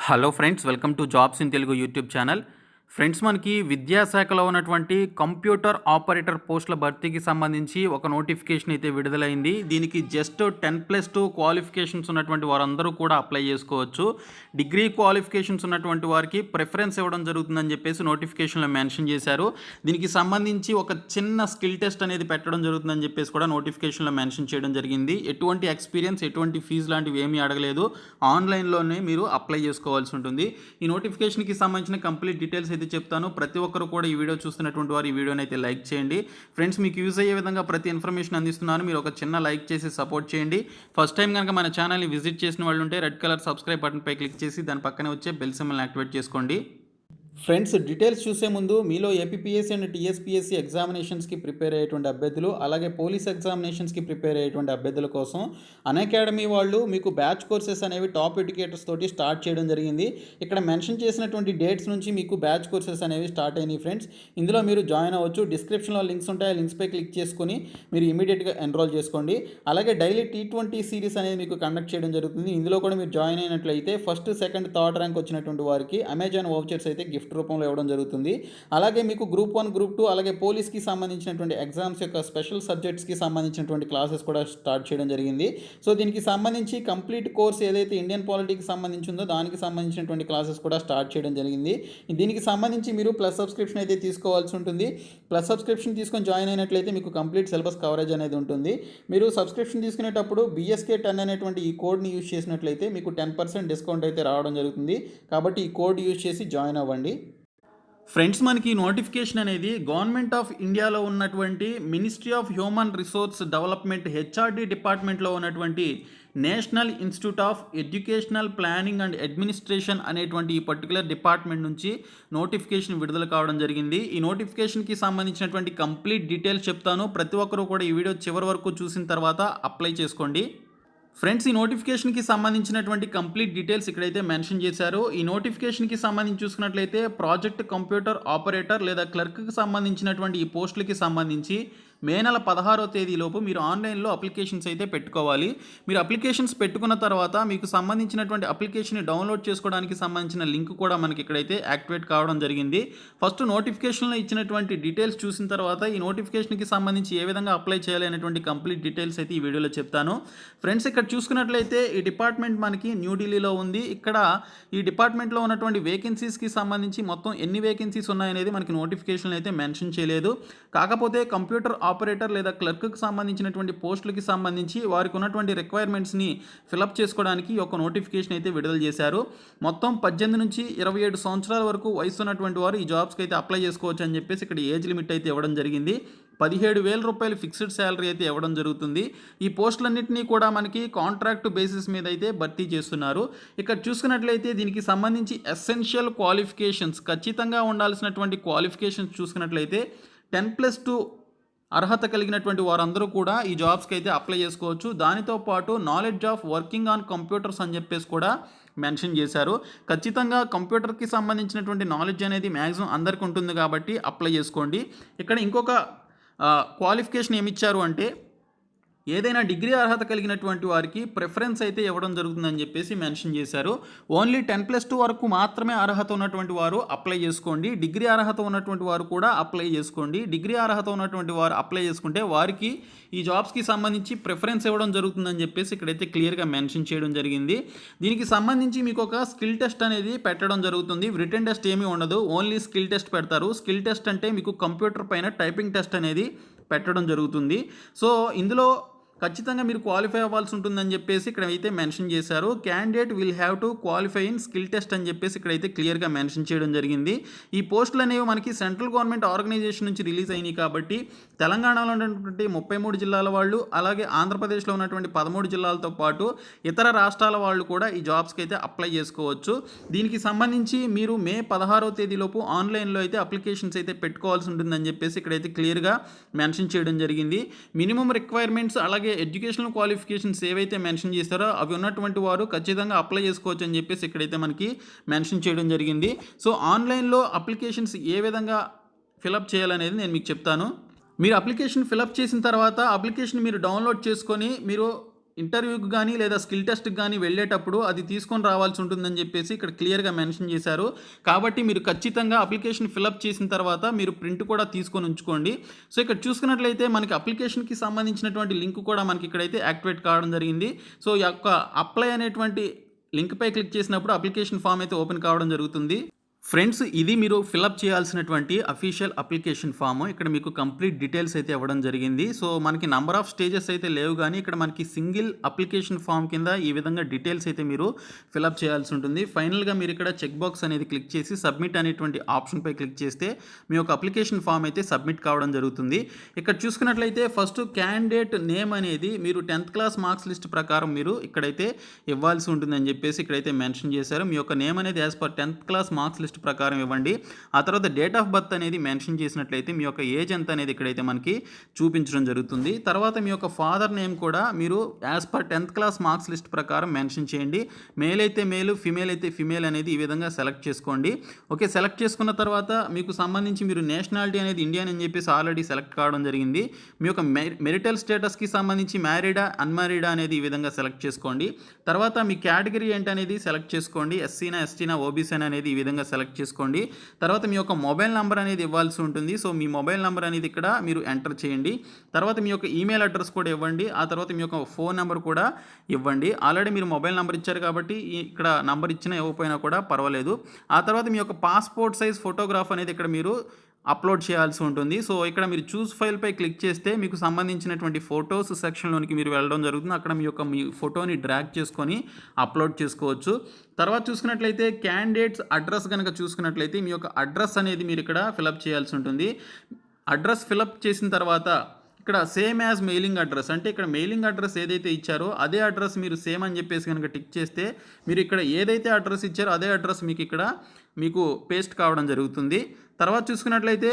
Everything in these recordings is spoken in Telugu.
Hello friends, welcome to jobs in Telugu YouTube channel. Friends, మనకి విద్యాశాఖలో ఉన్నటువంటి కంప్యూటర్ ఆపరేటర్ పోస్టుల భర్తీకి సంబంధించి ఒక నోటిఫికేషన్ అయితే విడుదలైంది. దీనికి జస్ట్ 10+2 క్వాలిఫికేషన్స్ ఉన్నటువంటి వారందరూ కూడా అప్లై చేసుకోవచ్చు. డిగ్రీ క్వాలిఫికేషన్స్ ఉన్నటువంటి వారికి ప్రిఫరెన్స్ ఇవ్వడం జరుగుతుందని చెప్పేసి నోటిఫికేషన్లో మెన్షన్ చేశారు. దీనికి సంబంధించి ఒక చిన్న స్కిల్ టెస్ట్ అనేది పెట్టడం జరుగుతుందని చెప్పేసి కూడా నోటిఫికేషన్లో మెన్షన్ చేయడం జరిగింది. ఎటువంటి ఎక్స్పీరియన్స్, ఎటువంటి ఫీజు లాంటివి ఏమీ అడగలేదు. ఆన్లైన్లోనే మీరు అప్లై చేసుకోవాల్సి ఉంటుంది. ఈ నోటిఫికేషన్కి సంబంధించిన కంప్లీట్ డీటెయిల్స్ అయితే చెప్తాను. ప్రతి ఒక్కరు కూడా ఈ వీడియో చూస్తున్నటువంటి వారు ఈ వీడియోని అయితే లైక్ చేయండి. ఫ్రెండ్స్, మీకు యూజ్ అయ్యే విధంగా ప్రతి ఇన్ఫర్మేషన్ అందిస్తున్నాను. మీరు ఒక చిన్న లైక్ చేసి సపోర్ట్ చేయండి. ఫస్ట్ టైం కనుక మన ఛానల్ని విజిట్ చేసిన వాళ్ళు ఉంటే రెడ్ కలర్ సబ్స్క్రైబ్ బటన్పై క్లిక్ చేసి దాని పక్కనే వచ్చే బెల్ సింబల్ని యాక్టివేట్ చేసుకోండి. ఫ్రెండ్స్, డీటెయిల్స్ చూసే ముందు మీలో ఏపీపీఎస్సీ అండ్ టీఎస్పీఎస్సీ ఎగ్జామినేషన్స్కి ప్రిపేర్ అయ్యేటువంటి అభ్యర్థులు, అలాగే పోలీస్ ఎగ్జామినేషన్స్కి ప్రిపేర్ అయ్యేటువంటి అభ్యర్థుల కోసం అన్అకాడమీ వాళ్ళు మీకు బ్యాచ్ కోర్సెస్ అనేవి టాప్ ఎడ్యుకేటర్స్ తోటి స్టార్ట్ చేయడం జరిగింది. ఇక్కడ మెన్షన్ చేసినటువంటి డేట్స్ నుంచి మీకు బ్యాచ్ కోర్సెస్ అనేవి స్టార్ట్ అయినాయి. ఫ్రెండ్స్, ఇందులో మీరు జాయిన్ అవ్వచ్చు. డిస్క్రిప్షన్లో లింక్స్ ఉంటాయి. ఆ లింక్స్పై క్లిక్ చేసుకుని మీరు ఇమీడియట్గా ఎన్రోల్ చేసుకోండి. అలాగే డైలీ T20 సిరీస్ అనేది మీకు కండక్ట్ చేయడం జరుగుతుంది. ఇందులో కూడా మీరు జాయిన్ అయినట్లయితే ఫస్ట్, సెకండ్, థర్డ్ ర్యాంక్ వచ్చినటువంటి వారికి అమెజాన్ వౌచర్స్ అయితే గిఫ్ట్ రూపంలో ఇవ్వడం జరుగుతుంది. అలాగే మీకు గ్రూప్ 1, గ్రూప్ 2 అలాగే పోలీస్కి సంబంధించినటువంటి ఎగ్జామ్స్ యొక్క స్పెషల్ సబ్జెక్ట్స్కి సంబంధించినటువంటి క్లాసెస్ కూడా స్టార్ట్ చేయడం జరిగింది. సో దీనికి సంబంధించి కంప్లీట్ కోర్స్ ఏదైతే ఇండియన్ పాలిటీకి సంబంధించి ఉందో దానికి సంబంధించినటువంటి క్లాసెస్ కూడా స్టార్ట్ చేయడం జరిగింది. దీనికి సంబంధించి మీరు ప్లస్ సబ్స్క్రిప్షన్ అయితే తీసుకోవాల్సి ఉంటుంది. ప్లస్ సబ్స్క్రిప్షన్ తీసుకొని జాయిన్ అయినట్లయితే మీకు కంప్లీట్ సిలబస్ కవరేజ్ అనేది ఉంటుంది. మీరు సబ్స్క్రిప్షన్ తీసుకునేటప్పుడు BSK10 అనేటువంటి ఈ కోడ్ని యూజ్ చేసినట్లయితే మీకు 10% డిస్కౌంట్ అయితే రావడం జరుగుతుంది. కాబట్టి ఈ కోడ్ యూజ్ చేసి జాయిన్ అవ్వండి. ఫ్రెండ్స్, మనకి నోటిఫికేషన్ అనేది గవర్నమెంట్ ఆఫ్ ఇండియాలో ఉన్నటువంటి ministry of human resource development HRD డిపార్ట్మెంట్లో ఉన్నటువంటి national institute of educational planning and administration అనేటువంటి ఈ పర్టికులర్ డిపార్ట్మెంట్ నుంచి నోటిఫికేషన్ విడుదల కావడం జరిగింది. ఈ నోటిఫికేషన్కి సంబంధించినటువంటి కంప్లీట్ డీటెయిల్స్ చెప్తాను. ప్రతి ఒక్కరూ కూడా ఈ వీడియో చివరి వరకు చూసిన తర్వాత అప్లై చేసుకోండి. ఫ్రెండ్స్, ఈ నోటిఫికేషన్కి సంబంధించినటువంటి కంప్లీట్ డీటెయిల్స్ ఇక్కడైతే మెన్షన్ చేశారు. ఈ నోటిఫికేషన్కి సంబంధించి చూసుకున్నట్లయితే ప్రాజెక్ట్ కంప్యూటర్ ఆపరేటర్ లేదా క్లర్క్కి సంబంధించినటువంటి ఈ పోస్టులకి సంబంధించి మే నెల 16వ తేదీలోపు మీరు ఆన్లైన్లో అప్లికేషన్స్ అయితే పెట్టుకోవాలి. మీరు అప్లికేషన్స్ పెట్టుకున్న తర్వాత మీకు సంబంధించినటువంటి అప్లికేషన్ని డౌన్లోడ్ చేసుకోవడానికి సంబంధించిన లింక్ కూడా మనకి ఇక్కడైతే యాక్టివేట్ కావడం జరిగింది. ఫస్ట్ నోటిఫికేషన్లో ఇచ్చినటువంటి డీటెయిల్స్ చూసిన తర్వాత ఈ నోటిఫికేషన్కి సంబంధించి ఏ విధంగా అప్లై చేయాలి అనేటువంటి కంప్లీట్ డీటెయిల్స్ అయితే ఈ వీడియోలో చెప్తాను. ఫ్రెండ్స్, ఇక్కడ చూసుకున్నట్లయితే ఈ డిపార్ట్మెంట్ మనకి న్యూఢిల్లీలో ఉంది. ఇక్కడ ఈ డిపార్ట్మెంట్లో ఉన్నటువంటి వేకెన్సీస్కి సంబంధించి మొత్తం ఎన్ని వేకెన్సీస్ ఉన్నాయనేది మనకి నోటిఫికేషన్ అయితే మెన్షన్ చేయలేదు. కాకపోతే కంప్యూటర్ ఆపరేటర్ లేదా క్లర్క్కి సంబంధించినటువంటి పోస్టులకి సంబంధించి వారికి ఉన్నటువంటి రిక్వైర్మెంట్స్ని ఫిలప్ చేసుకోవడానికి ఒక నోటిఫికేషన్ అయితే విడుదల చేశారు. మొత్తం 18 నుంచి 27 సంవత్సరాల వరకు వయసు ఉన్నటువంటి వారు ఈ జాబ్స్కి అయితే అప్లై చేసుకోవచ్చు అని చెప్పేసి ఇక్కడ ఏజ్ లిమిట్ అయితే ఇవ్వడం జరిగింది. 17,000 రూపాయలు ఫిక్స్డ్ శాలరీ అయితే ఇవ్వడం జరుగుతుంది. ఈ పోస్టులన్నింటినీ కూడా మనకి కాంట్రాక్ట్ బేసిస్ మీద అయితే భర్తీ చేస్తున్నారు. ఇక్కడ చూసుకున్నట్లయితే దీనికి సంబంధించి ఎసెన్షియల్ క్వాలిఫికేషన్స్, ఖచ్చితంగా ఉండాల్సినటువంటి క్వాలిఫికేషన్స్ చూసుకున్నట్లయితే 10+2 అర్హత కలిగినటువంటి వారందరూ కూడా ఈ జాబ్స్కి అయితే అప్లై చేసుకోవచ్చు. దానితో పాటు knowledge of working on computers అని చెప్పేసి కూడా మెన్షన్ చేశారు. ఖచ్చితంగా కంప్యూటర్కి సంబంధించినటువంటి నాలెడ్జ్ అనేది మ్యాక్సిమం అందరికీ ఉంటుంది కాబట్టి అప్లై చేసుకోండి. ఇక్కడ ఇంకొక క్వాలిఫికేషన్ ఏమిచ్చారు అంటే ఏదైనా డిగ్రీ అర్హత కలిగినటువంటి వారికి ప్రిఫరెన్స్ అయితే ఇవ్వడం జరుగుతుందని చెప్పేసి మెన్షన్ చేశారు. ఓన్లీ 10+2 వరకు మాత్రమే అర్హత ఉన్నటువంటి వారు అప్లై చేసుకోండి. డిగ్రీ అర్హత ఉన్నటువంటి వారు కూడా అప్లై చేసుకోండి. డిగ్రీ అర్హత ఉన్నటువంటి వారు అప్లై చేసుకుంటే వారికి ఈ జాబ్స్కి సంబంధించి ప్రిఫరెన్స్ ఇవ్వడం జరుగుతుందని చెప్పేసి ఇక్కడైతే క్లియర్గా మెన్షన్ చేయడం జరిగింది. దీనికి సంబంధించి మీకు ఒక స్కిల్ టెస్ట్ అనేది పెట్టడం జరుగుతుంది. రిటన్ టెస్ట్ ఏమీ ఉండదు, ఓన్లీ స్కిల్ టెస్ట్ పెడతారు. స్కిల్ టెస్ట్ అంటే మీకు కంప్యూటర్ పైన టైపింగ్ టెస్ట్ అనేది పెట్టడం జరుగుతుంది. సో ఇందులో ఖచ్చితంగా మీరు క్వాలిఫై అవ్వాల్సి ఉంటుందని చెప్పేసి ఇక్కడ అయితే మెన్షన్ చేశారు. Candidate will have to qualify in skill test అని చెప్పేసి ఇక్కడైతే క్లియర్గా మెన్షన్ చేయడం జరిగింది. ఈ పోస్టులు అనేవి మనకి సెంట్రల్ గవర్నమెంట్ ఆర్గనైజేషన్ నుంచి రిలీజ్ అయినాయి కాబట్టి తెలంగాణలో ఉన్నటువంటి 33 జిల్లాల వాళ్ళు, అలాగే ఆంధ్రప్రదేశ్లో ఉన్నటువంటి 13 జిల్లాలతో పాటు ఇతర రాష్ట్రాల వాళ్ళు కూడా ఈ జాబ్స్కి అయితే అప్లై చేసుకోవచ్చు. దీనికి సంబంధించి మీరు మే 16వ తేదీలోపు ఆన్లైన్లో అయితే అప్లికేషన్స్ అయితే పెట్టుకోవాల్సి ఉంటుందని చెప్పేసి ఇక్కడైతే క్లియర్గా మెన్షన్ చేయడం జరిగింది. మినిమం రిక్వైర్మెంట్స్ అలాగే ఎడ్యుకేషనల్ క్వాలిఫికేషన్స్ ఏవైతే మెన్షన్ చేస్తారో అవి ఉన్నటువంటి వారు ఖచ్చితంగా అప్లై చేసుకోవచ్చు అని చెప్పేసి ఇక్కడైతే మనకి మెన్షన్ చేయడం జరిగింది. సో ఆన్లైన్లో అప్లికేషన్స్ ఏ విధంగా ఫిలప్ చేయాలనేది నేను మీకు చెప్తాను. మీరు అప్లికేషన్ ఫిలప్ చేసిన తర్వాత అప్లికేషన్ మీరు డౌన్లోడ్ చేసుకొని మీరు ఇంటర్వ్యూకి కానీ లేదా స్కిల్ టెస్ట్కి కానీ వెళ్ళేటప్పుడు అది తీసుకొని రావాల్సి ఉంటుందని చెప్పేసి ఇక్కడ క్లియర్గా మెన్షన్ చేశారు. కాబట్టి మీరు ఖచ్చితంగా అప్లికేషన్ ఫిలప్ చేసిన తర్వాత మీరు ప్రింట్ కూడా తీసుకొని ఉంచుకోండి. సో ఇక్కడ చూసుకున్నట్లయితే మనకి అప్లికేషన్కి సంబంధించినటువంటి లింక్ కూడా మనకి ఇక్కడైతే యాక్టివేట్ కావడం జరిగింది. సో ఈ యొక్క అప్లై అనేటువంటి లింక్పై క్లిక్ చేసినప్పుడు అప్లికేషన్ ఫామ్ అయితే ఓపెన్ కావడం జరుగుతుంది. ఫ్రెండ్స్, ఇది మీరు ఫిలప్ చేయాల్సినటువంటి అఫీషియల్ అప్లికేషన్ ఫామ్. ఇక్కడ మీకు కంప్లీట్ డీటెయిల్స్ అయితే ఇవ్వడం జరిగింది. సో మనకి నంబర్ ఆఫ్ స్టేజెస్ అయితే లేవు, కానీ ఇక్కడ మనకి సింగిల్ అప్లికేషన్ ఫామ్ కింద ఈ విధంగా డీటెయిల్స్ అయితే మీరు ఫిలప్ చేయాల్సి ఉంటుంది. ఫైనల్గా మీరు ఇక్కడ చెక్ బాక్స్ అనేది క్లిక్ చేసి సబ్మిట్ అనేటువంటి ఆప్షన్పై క్లిక్ చేస్తే మీ యొక్క అప్లికేషన్ ఫామ్ అయితే సబ్మిట్ కావడం జరుగుతుంది. ఇక్కడ చూసుకున్నట్లయితే ఫస్ట్ క్యాండిడేట్ నేమ్ అనేది మీరు 10th క్లాస్ మార్క్స్ లిస్ట్ ప్రకారం మీరు ఇక్కడైతే ఇవ్వాల్సి ఉంటుందని చెప్పేసి ఇక్కడైతే మెన్షన్ చేశారు. మీ యొక్క నేమ్ అనేది as per 10th class marks list ప్రకారం ఇవ్వండి. ఆ తర్వాత డేట్ ఆఫ్ బర్త్ అనేది మెన్షన్ చేసినట్లయితే మీ యొక్క ఏజ్ ఎంత అనేది ఇక్కడైతే మనకి చూపించడం జరుగుతుంది. తర్వాత మీ యొక్క ఫాదర్ నేమ్ కూడా మీరు as per 10th class marks list ప్రకారం మెన్షన్ చేయండి. మేల్ అయితే మేల్, ఫిమేల్ అయితే ఫిమేల్ అనేది ఈ విధంగా సెలెక్ట్ చేసుకోండి. ఓకే, సెలెక్ట్ చేసుకున్న తర్వాత మీకు సంబంధించి మీరు నేషనాలిటీ అనేది ఇండియన్ అని చెప్పేసి ఆల్రెడీ సెలెక్ట్ కావడం జరిగింది. మీ యొక్క మెరిటల్ స్టేటస్కి సంబంధించి మ్యారీడా అన్మ్యారీడా అనేది ఈ విధంగా సెలెక్ట్ చేసుకోండి. తర్వాత మీ కేటగిరీ ఏంటనేది సెలెక్ట్ చేసుకోండి. ఎస్సీనా ఎస్టీనా ఓబీసీనా అనేది ఈ విధంగా సెలెక్ట్ చేసుకోండి. తర్వాత మీ యొక్క మొబైల్ నెంబర్ అనేది ఇవ్వాల్సి ఉంటుంది. సో మీ మొబైల్ నెంబర్ అనేది ఇక్కడ మీరు ఎంటర్ చేయండి. తర్వాత మీ యొక్క ఈమెయిల్ అడ్రస్ కూడా ఇవ్వండి. ఆ తర్వాత మీ యొక్క ఫోన్ నెంబర్ కూడా ఇవ్వండి. ఆల్రెడీ మీరు మొబైల్ నెంబర్ ఇచ్చారు కాబట్టి ఇక్కడ నంబర్ ఇచ్చినా ఇవ్వకపోయినా కూడా పర్వాలేదు. ఆ తర్వాత మీ యొక్క పాస్పోర్ట్ సైజ్ ఫోటోగ్రాఫ్ అనేది ఇక్కడ మీరు అప్లోడ్ చేయాల్సి ఉంటుంది. సో ఇక్కడ మీరు చూస్ ఫైల్పై క్లిక్ చేస్తే మీకు సంబంధించినటువంటి ఫొటోస్ సెక్షన్లోనికి మీరు వెళ్ళడం జరుగుతుంది. అక్కడ మీ ఫోటోని డ్రాగ్ చేసుకొని అప్లోడ్ చేసుకోవచ్చు. తర్వాత చూసుకున్నట్లయితే క్యాండిడేట్స్ అడ్రస్ కనుక చూసుకున్నట్లయితే మీ యొక్క అడ్రస్ అనేది మీరు ఇక్కడ ఫిలప్ చేయాల్సి ఉంటుంది. అడ్రస్ ఫిలప్ చేసిన తర్వాత ఇక్కడ సేమ్ యాజ్ మెయిలింగ్ అడ్రస్, అంటే ఇక్కడ మెయిలింగ్ అడ్రస్ ఏదైతే ఇచ్చారో అదే అడ్రస్ మీరు సేమ్ అని చెప్పేసి కనుక టిక్ చేస్తే మీరు ఇక్కడ ఏదైతే అడ్రస్ ఇచ్చారో అదే అడ్రస్ మీకు పేస్ట్ కావడం జరుగుతుంది. తర్వాత చూసుకున్నట్లయితే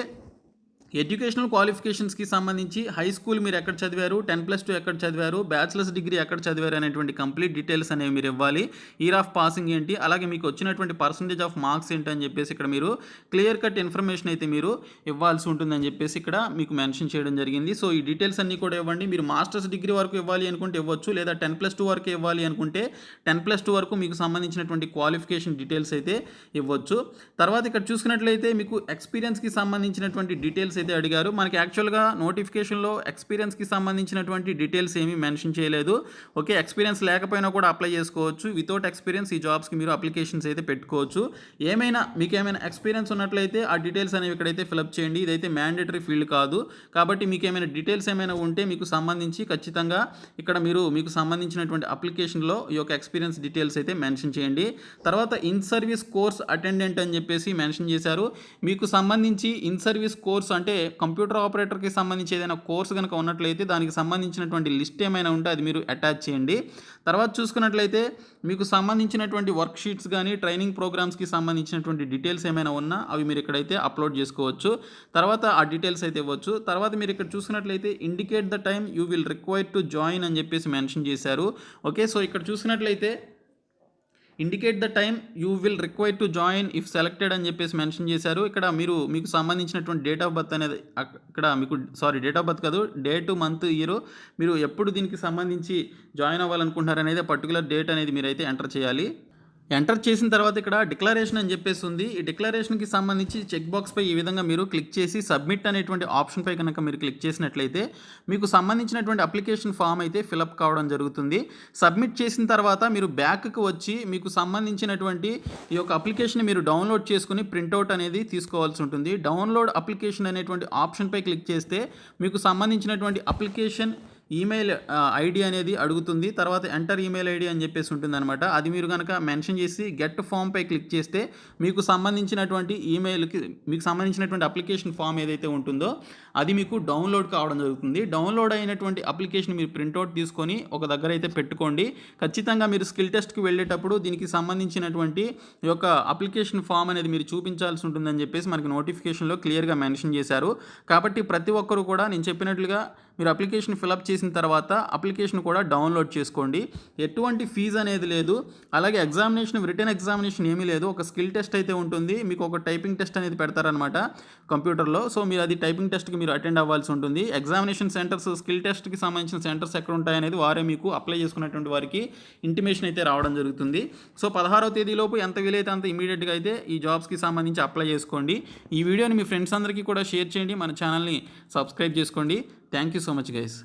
ఎడ్యుకేషనల్ క్వాలిఫికేషన్స్కి సంబంధించి హై స్కూల్ మీరు ఎక్కడ చదివారు, 10+2 ఎక్కడ చదివారు, బ్యాచిలర్స్ డిగ్రీ ఎక్కడ చదివారు అనేటువంటి కంప్లీట్ డీటెయిల్స్ అనేవి మీరు ఇవ్వాలి. ఇయర్ ఆఫ్ పాసింగ్ ఏంటి, అలాగే మీకు వచ్చినటువంటి పర్సంటేజ్ ఆఫ్ మార్క్స్ ఏంటి అని చెప్పేసి ఇక్కడ మీరు క్లియర్ కట్ ఇన్ఫర్మేషన్ అయితే మీరు ఇవ్వాల్సి ఉంటుందని చెప్పేసి ఇక్కడ మీకు మెన్షన్ చేయడం జరిగింది. సో ఈ డీటెయిల్స్ అన్నీ కూడా ఇవ్వండి. మీరు మాస్టర్స్ డిగ్రీ వరకు ఇవ్వాలి అనుకుంటే ఇవ్వచ్చు, లేదా 10+2 వరకు ఇవ్వాలి అనుకుంటే 10+2 వరకు మీకు సంబంధించినటువంటి క్వాలిఫికేషన్ డీటెయిల్స్ అయితే ఇవ్వచ్చు. తర్వాత ఇక్కడ చూసుకున్నట్లయితే మీకు ఎక్స్పీరియన్స్కి సంబంధించినటువంటి డీటెయిల్స్ అయితే అడిగారు. మనకి యాక్చువల్గా నోటిఫికేషన్లో ఎక్స్పీరియన్స్కి సంబంధించినటువంటి డీటెయిల్స్ ఏమీ మెన్షన్ చేయలేదు. ఓకే, ఎక్స్పీరియన్స్ లేకపోయినా కూడా అప్లై చేసుకోవచ్చు. వితౌట్ ఎక్స్పీరియన్స్ ఈ జాబ్స్కి మీరు అప్లికేషన్స్ అయితే పెట్టుకోవచ్చు. మీకు ఏమైనా ఎక్స్పీరియన్స్ ఉన్నట్లయితే ఆ డీటెయిల్స్ అనేవి ఇక్కడైతే ఫిలప్ చేయండి. ఇదైతే మ్యాండేటరీ ఫీల్డ్ కాదు కాబట్టి మీకు ఏమైనా డీటెయిల్స్ ఏమైనా ఉంటే మీకు సంబంధించి ఖచ్చితంగా ఇక్కడ మీకు సంబంధించినటువంటి అప్లికేషన్లో ఈ యొక్క ఎక్స్పీరియన్స్ డీటెయిల్స్ అయితే మెన్షన్ చేయండి. తర్వాత ఇన్ సర్వీస్ కోర్స్ అటెండెంట్ అని చెప్పేసి మెన్షన్ చేశారు. మీకు సంబంధించి ఇన్ సర్వీస్ కోర్స్ అంటే కంప్యూటర్ ఆపరేటర్కి సంబంధించి ఏదైనా కోర్సు కనుక ఉన్నట్లయితే దానికి సంబంధించినటువంటి లిస్ట్ ఏమైనా ఉంటే అది మీరు అటాచ్ చేయండి. తర్వాత చూసుకున్నట్లయితే మీకు సంబంధించినటువంటి వర్క్ షీట్స్ కానీ ట్రైనింగ్ ప్రోగ్రామ్స్కి సంబంధించినటువంటి డీటెయిల్స్ ఏమైనా ఉన్నా అవి మీరు ఇక్కడైతే అప్లోడ్ చేసుకోవచ్చు. తర్వాత ఆ డీటెయిల్స్ అయితే ఇవ్వచ్చు. తర్వాత మీరు ఇక్కడ చూసుకున్నట్లయితే indicate the time you will require to join అని చెప్పేసి మెన్షన్ చేశారు. ఓకే, సో ఇక్కడ చూసుకున్నట్లయితే indicate the time you will require to join if selected అని చెప్పేసి మెన్షన్ చేశారు. ఇక్కడ మీకు సంబంధించినటువంటి డేట్ ఆఫ్ బర్త్ అనేది ఇక్కడ డేట్ ఆఫ్ బర్త్ కాదు, డేట్ మంత్ ఇయర్ మీరు ఎప్పుడు దీనికి సంబంధించి జాయిన్ అవ్వాలనుకుంటున్నారు అనేది పర్టికులర్ డేట్ అనేది మీరైతే ఎంటర్ చేయాలి. ఎంటర్ చేసిన తర్వాత ఇక్కడ డిక్లరేషన్ అని చెప్పేసి ఉంది. ఈ డిక్లరేషన్కి సంబంధించి చెక్ బాక్స్పై ఈ విధంగా మీరు క్లిక్ చేసి సబ్మిట్ అనేటువంటి ఆప్షన్పై కనుక మీరు క్లిక్ చేసినట్లయితే మీకు సంబంధించినటువంటి అప్లికేషన్ ఫామ్ అయితే ఫిలప్ కావడం జరుగుతుంది. సబ్మిట్ చేసిన తర్వాత మీరు బ్యాక్కి వచ్చి మీకు సంబంధించినటువంటి ఈ యొక్క అప్లికేషన్ మీరు డౌన్లోడ్ చేసుకుని ప్రింట్అవుట్ అనేది తీసుకోవాల్సి ఉంటుంది. డౌన్లోడ్ అప్లికేషన్ అనేటువంటి ఆప్షన్పై క్లిక్ చేస్తే మీకు సంబంధించినటువంటి అప్లికేషన్ ఈమెయిల్ ఐడి అనేది అడుగుతుంది. తర్వాత ఎంటర్ ఈమెయిల్ ఐడి అని చెప్పేసి ఉంటుందన్నమాట. అది మీరు కనుక మెన్షన్ చేసి గెట్ ఫామ్పై క్లిక్ చేస్తే మీకు సంబంధించినటువంటి మీకు సంబంధించినటువంటి అప్లికేషన్ ఫామ్ ఏదైతే ఉంటుందో అది మీకు డౌన్లోడ్ కావడం జరుగుతుంది. డౌన్లోడ్ అయినటువంటి అప్లికేషన్ మీరు ప్రింట్అవుట్ తీసుకొని ఒక దగ్గర అయితే పెట్టుకోండి. ఖచ్చితంగా మీరు స్కిల్ టెస్ట్కి వెళ్ళేటప్పుడు దీనికి సంబంధించినటువంటి ఈ యొక్క అప్లికేషన్ ఫామ్ అనేది మీరు చూపించాల్సి ఉంటుందని చెప్పేసి మనకి నోటిఫికేషన్లో క్లియర్గా మెన్షన్ చేశారు. కాబట్టి ప్రతి ఒక్కరు కూడా నేను చెప్పినట్లుగా మీరు అప్లికేషన్ ఫిలప్ చేసిన తర్వాత అప్లికేషన్ కూడా డౌన్లోడ్ చేసుకోండి. ఎటువంటి ఫీజు అనేది లేదు. అలాగే రిటన్ ఎగ్జామినేషన్ ఏమీ లేదు. ఒక స్కిల్ టెస్ట్ అయితే ఉంటుంది. మీకు ఒక టైపింగ్ టెస్ట్ అనేది పెడతారనమాట కంప్యూటర్లో. సో మీరు అది టైపింగ్ టెస్ట్కి మీరు అటెండ్ అవ్వాల్సి ఉంటుంది. ఎగ్జామినేషన్ సెంటర్స్, స్కిల్ టెస్ట్కి సంబంధించిన సెంటర్స్ ఎక్కడ ఉంటాయనేది వారే మీకు అప్లై చేసుకున్నటువంటి వారికి ఇంటిమేషన్ అయితే రావడం జరుగుతుంది. సో 16వ తేదీలోపు ఎంత వీలైతే అంత ఇమీడియట్గా అయితే ఈ జాబ్స్కి సంబంధించి అప్లై చేసుకోండి. ఈ వీడియోని మీ ఫ్రెండ్స్ అందరికీ కూడా షేర్ చేయండి. మన ఛానల్ని సబ్స్క్రైబ్ చేసుకోండి. Thank you so much guys.